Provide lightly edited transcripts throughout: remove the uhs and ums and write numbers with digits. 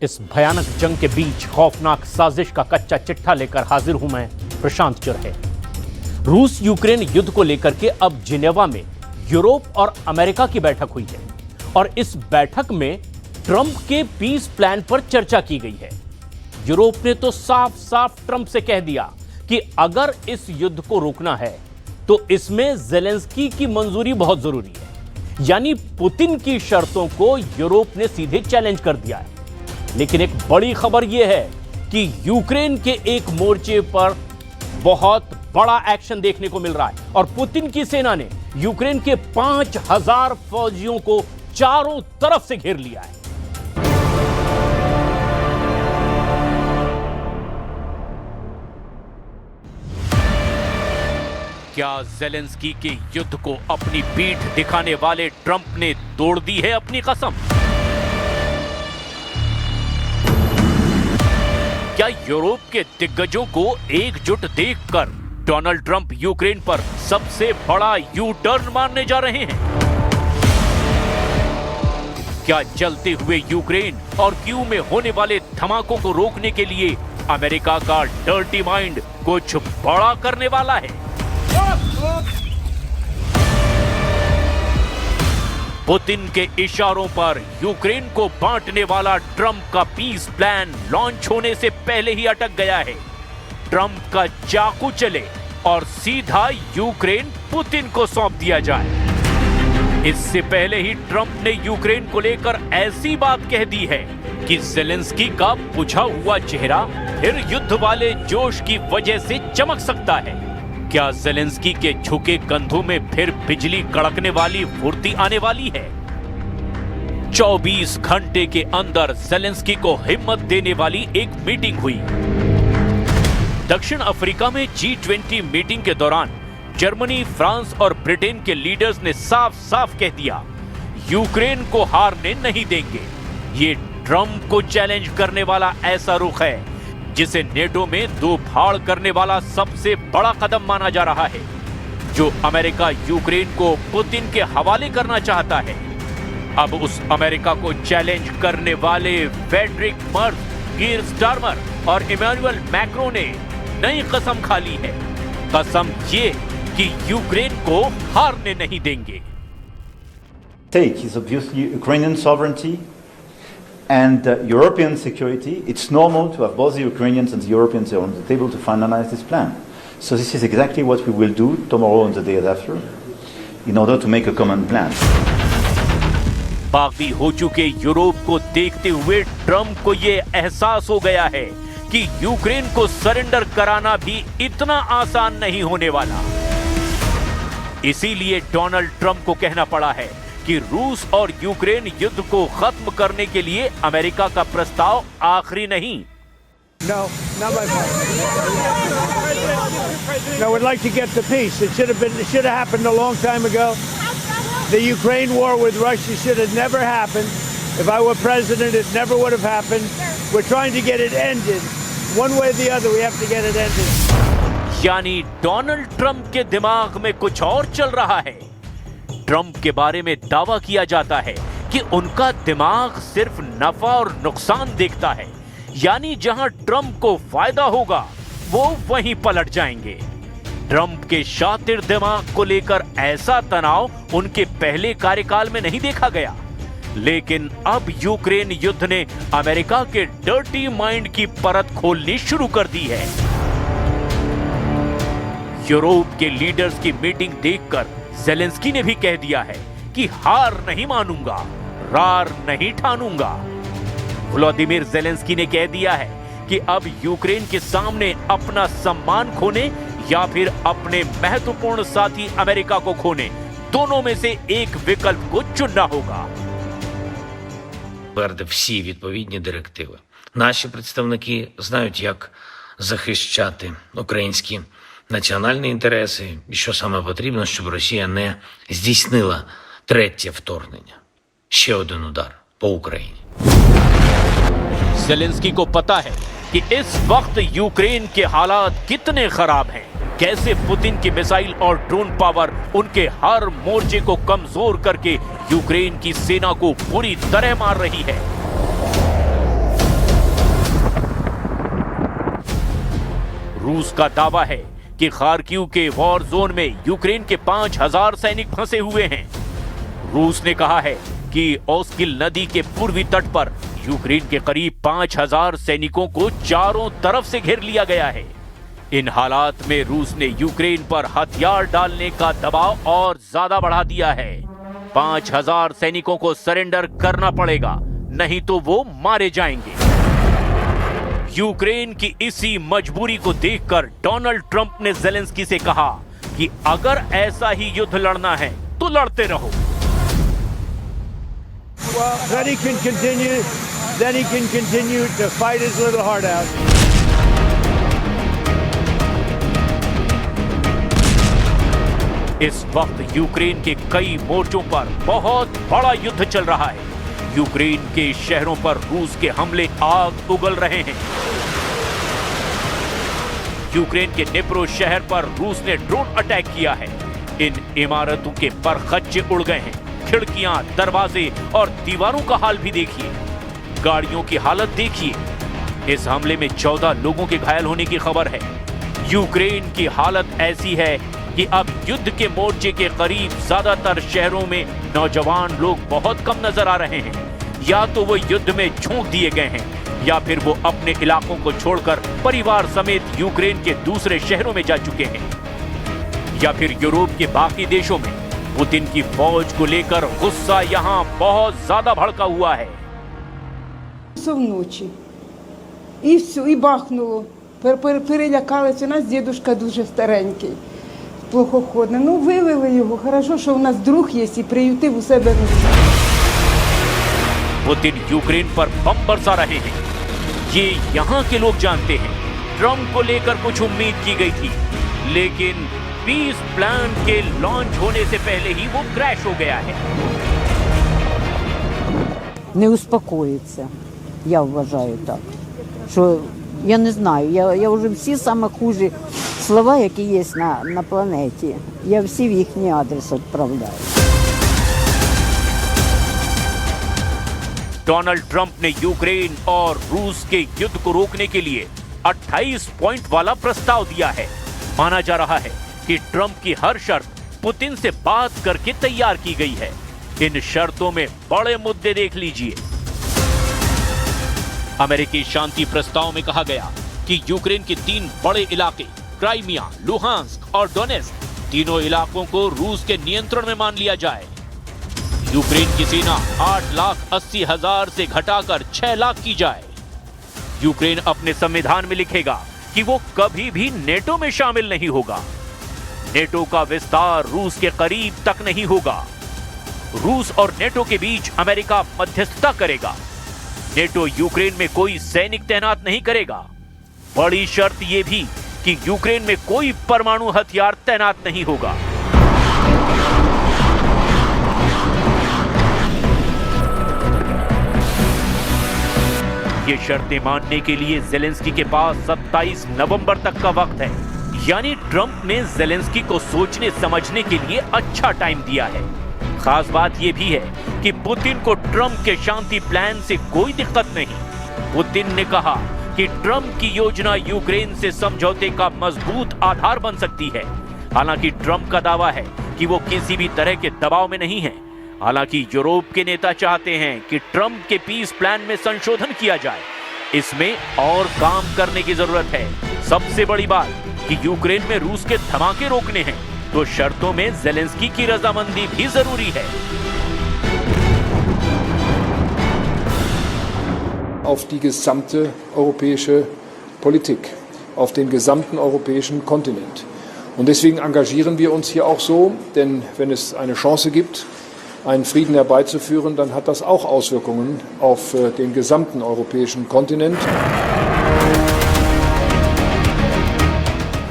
इस भयानक जंग के बीच खौफनाक साजिश का कच्चा चिट्ठा लेकर हाजिर हूं मैं, प्रशांत चुरहे। रूस यूक्रेन युद्ध को लेकर के अब जिनेवा में यूरोप और अमेरिका की बैठक हुई है और इस बैठक में ट्रंप के पीस प्लान पर चर्चा की गई है। यूरोप ने तो साफ साफ ट्रंप से कह दिया कि अगर इस युद्ध को रोकना है तो इसमें ज़ेलेंस्की की मंजूरी बहुत जरूरी है। यानी पुतिन की शर्तों को यूरोप ने सीधे चैलेंज कर दिया है। लेकिन एक बड़ी खबर यह है कि यूक्रेन के एक मोर्चे पर बहुत बड़ा एक्शन देखने को मिल रहा है और पुतिन की सेना ने यूक्रेन के 5000 फौजियों को चारों तरफ से घेर लिया है। क्या ज़ेलेंस्की के युद्ध को अपनी पीठ दिखाने वाले ट्रंप ने तोड़ दी है अपनी कसम? क्या यूरोप के दिग्गजों को एकजुट देखकर डोनाल्ड ट्रंप यूक्रेन पर सबसे बड़ा यू टर्न मारने जा रहे हैं? क्या जलते हुए यूक्रेन और कीव में होने वाले धमाकों को रोकने के लिए अमेरिका का डर्टी माइंड कुछ बड़ा करने वाला है? पुतिन के इशारों पर यूक्रेन को बांटने वाला ट्रंप का पीस प्लान लॉन्च होने से पहले ही अटक गया है। ट्रंप का चाकू चले और सीधा यूक्रेन पुतिन को सौंप दिया जाए। इससे पहले ही ट्रंप ने यूक्रेन को लेकर ऐसी बात कह दी है कि ज़ेलेंस्की का बुझा हुआ चेहरा फिर युद्ध वाले जोश की वजह से चमक सकता है। क्या ज़ेलेंस्की के झुके कंधों में फिर बिजली कड़कने वाली फुर्ती आने वाली है? 24 घंटे के अंदर ज़ेलेंस्की को हिम्मत देने वाली एक मीटिंग हुई। दक्षिण अफ्रीका में G20 मीटिंग के दौरान जर्मनी, फ्रांस और ब्रिटेन के लीडर्स ने साफ साफ कह दिया, यूक्रेन को हारने नहीं देंगे। ये ट्रंप को चैलेंज करने वाला ऐसा रुख है जिसे नेटो में दो फाड़ करने वाला सबसे बड़ा कदम माना जा रहा है। जो अमेरिका यूक्रेन को पुतिन के हवाले करना चाहता है, अब उस अमेरिका को चैलेंज करने वाले फ्रेडरिक मर्ज, कीर स्टारमर और इमैनुअल मैक्रों ने नई कसम खा ली है। कसम ये कि यूक्रेन को हारने नहीं देंगे। Stake is obviously Ukrainian sovereignty and European security. It's normal to have both the Ukrainians and the Europeans on the table to finalize this plan. So this is exactly what we will do tomorrow and the day after in order to make a common plan. बागी हो चुके Europe को देखते हुए Trump को यह एहसास हो गया है कि यूक्रेन को सरेंडर कराना भी इतना आसान नहीं होने वाला। इसीलिए डोनाल्ड ट्रंप को कहना पड़ा है कि रूस और यूक्रेन युद्ध को खत्म करने के लिए अमेरिका का प्रस्ताव आखिरी नहीं। No, not my fault. No, we'd like to get the peace. It should have happened a long time ago. The Ukraine war with Russia should have never happened. If I were president, it never would have happened. We're trying to get it ended. One way or the other, we have to get it ended. यानी Donald Trump के दिमाग में कुछ और चल रहा है। Trump के बारे में दावा किया जाता है कि उनका दिमाग सिर्फ नफा और नुकसान देखता है। यानी जहां ट्रंप को फायदा होगा वो वहीं पलट जाएंगे। ट्रंप के शातिर दिमाग को लेकर ऐसा तनाव उनके पहले कार्यकाल में नहीं देखा गया। लेकिन अब यूक्रेन युद्ध ने अमेरिका के डर्टी माइंड की परत खोलनी शुरू कर दी है। यूरोप के लीडर्स की मीटिंग देखकर ज़ेलेंस्की ने भी कह दिया है कि हार नहीं मानूंगा, रार नहीं ठानूंगा। व्लादिमीर ज़ेलेंस्की ने कह दिया है कि अब यूक्रेन के सामने अपना सम्मान खोने या फिर अपने महत्वपूर्ण साथी अमेरिका को खोने, दोनों में से एक विकल्प को चुनना होगा। Всі відповідні директиви. Наші представники знають, як захищати українські національні інтереси і що саме потрібно, щоб Росія не здійснила третє вторгнення. Ще один удар по Україні. ज़ेलेंस्की को पता है कि इस वक्त यूक्रेन के हालात कितने खराब हैं, कैसे पुतिन की मिसाइल और ड्रोन पावर उनके हर मोर्चे को कमजोर करके यूक्रेन की सेना को पूरी तरह मार रही है। रूस का दावा है कि खार्किव के वॉर जोन में यूक्रेन के 5000 सैनिक फंसे हुए हैं। रूस ने कहा है कि ओस्किल नदी के पूर्वी तट पर यूक्रेन के करीब 5000 सैनिकों को चारों तरफ से घेर लिया गया है। इन हालात में रूस ने यूक्रेन पर हथियार डालने का दबाव और ज्यादा बढ़ा दिया है। 5000 सैनिकों को सरेंडर करना पड़ेगा, नहीं तो वो मारे जाएंगे। यूक्रेन की इसी मजबूरी को देखकर डोनाल्ड ट्रंप ने ज़ेलेंस्की से कहा कि अगर ऐसा ही युद्ध लड़ना है तो लड़ते रहो। Well, then he can continue to fight his little heart out. इस वक्त यूक्रेन के कई मोर्चों पर बहुत बड़ा युद्ध चल रहा है। यूक्रेन के शहरों पर रूस के हमले आग उगल रहे हैं। यूक्रेन के निप्रो शहर पर रूस ने ड्रोन अटैक किया है। इन इमारतों के परखच्चे उड़ गए हैं। खिड़कियां, दरवाजे और दीवारों का हाल भी देखिए। गाड़ियों की हालत देखिए। इस हमले में 14 लोगों के घायल होने की खबर है। यूक्रेन की हालत ऐसी है कि अब युद्ध के मोर्चे के करीब ज्यादातर शहरों में नौजवान लोग बहुत कम नजर आ रहे हैं। या तो वो युद्ध में झोंक दिए गए हैं या फिर वो अपने इलाकों को छोड़कर परिवार समेत यूक्रेन के दूसरे शहरों में जा चुके हैं। या फिर यूरोप के बाकी देशों में पुतिन की फौज को लेकर गुस्सा यहाँ बहुत ज्यादा भड़का हुआ है। Вночі. І все, і бахнуло. Перелякалися. У нас дідушка дуже старенький, плохоходний. Ну, вивели його. Хорошо, що у нас друг є і приютив у себе на душі. पुतिन यूक्रेन पर बम बरसा रहे हैं। ये यहाँ के लोग जानते हैं। ट्रंप को लेकर कुछ उम्मीद की गई थी, लेकिन पीस प्लान के लॉन्च होने से पहले ही वो क्रैश हो गया है। Не успокоїться, я вважаю так. Що, я не знаю, я вже всі саме хужі слова, які є на планеті, я всі в їхній адрес відправляю. डोनाल्ड ट्रंप ने यूक्रेन और रूस के युद्ध को रोकने के लिए 28 पॉइंट वाला प्रस्ताव दिया है। माना जा रहा है कि ट्रंप की हर शर्त पुतिन से बात करके तैयार की गई है। इन शर्तों में बड़े मुद्दे देख लीजिए। अमेरिकी शांति प्रस्ताव में कहा गया कि यूक्रेन के 3 बड़े इलाके क्राइमिया, लुहांस्क और डोनेस्क, तीनों इलाकों को रूस के नियंत्रण में मान लिया जाए। यूक्रेन की सेना 8,80,000 से घटाकर 6 लाख की जाए। यूक्रेन अपने संविधान में लिखेगा कि वो कभी भी नेटो में शामिल नहीं होगा। नेटो का विस्तार रूस के करीब तक नहीं होगा। रूस और नेटो के बीच अमेरिका मध्यस्थता करेगा। नेटो यूक्रेन में कोई सैनिक तैनात नहीं करेगा। बड़ी शर्त यह भी कि यूक्रेन में कोई परमाणु हथियार तैनात नहीं होगा। ये शर्तें मानने के लिए ज़ेलेंस्की के पास 27 नवंबर तक का वक्त है। यानी ट्रंप ने ज़ेलेंस्की को सोचने समझने के लिए अच्छा टाइम दिया है। खास बात यह भी है कि पुतिन को ट्रंप के शांति प्लान से कोई दिक्कत नहीं। पुतिन ने कहा कि ट्रंप की योजना यूक्रेन से समझौते का मजबूत आधार बन सकती है। हालांकि ट्रंप का दावा है कि वो किसी भी तरह के दबाव में नहीं है। हालांकि यूरोप के नेता चाहते हैं कि ट्रंप के पीस प्लान में संशोधन किया जाए। इसमें और काम करने की जरूरत है। सबसे बड़ी बात कि यूक्रेन में रूस के धमाके रोकने हैं, तो शर्तों में ज़ेलेंस्की की रजामंदी भी जरूरी है। Auf die gesamte europäische Politik, auf den gesamten europäischen Kontinent. Und deswegen engagieren wir uns hier auch so, denn wenn es eine Chance gibt, einen Frieden herbeizuführen, dann hat das auch Auswirkungen auf den gesamten europäischen Kontinent.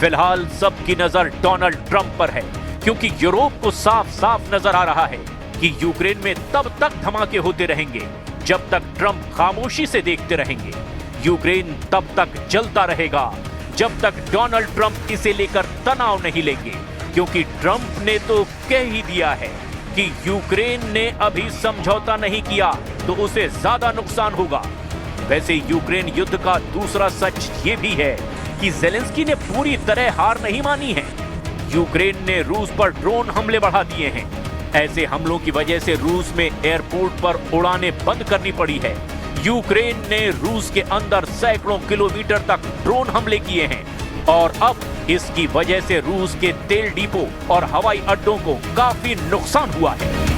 फिलहाल सबकी नजर Donald Trump पर है, क्योंकि Europe को साफ साफ नजर आ रहा है कि यूक्रेन में तब तक धमाके होते रहेंगे जब तक ट्रंप खामोशी से देखते रहेंगे। यूक्रेन तब तक जलता रहेगा जब तक डोनाल्ड ट्रंप इसे लेकर तनाव नहीं लेंगे, क्योंकि ट्रंप ने तो कह ही दिया है कि यूक्रेन ने अभी समझौता नहीं किया तो उसे ज्यादा नुकसान होगा। वैसे यूक्रेन युद्ध का दूसरा सच ये भी है कि जेलेंस्की ने पूरी तरह हार नहीं मानी है। यूक्रेन ने रूस पर ड्रोन हमले बढ़ा दिए हैं। ऐसे हमलों की वजह से रूस में एयरपोर्ट पर उड़ानें बंद करनी पड़ी है। यूक्रेन ने रूस के अंदर सैकड़ों किलोमीटर तक ड्रोन हमले किए हैं और अब इसकी वजह से रूस के तेल डिपो और हवाई अड्डों को काफी नुकसान हुआ है।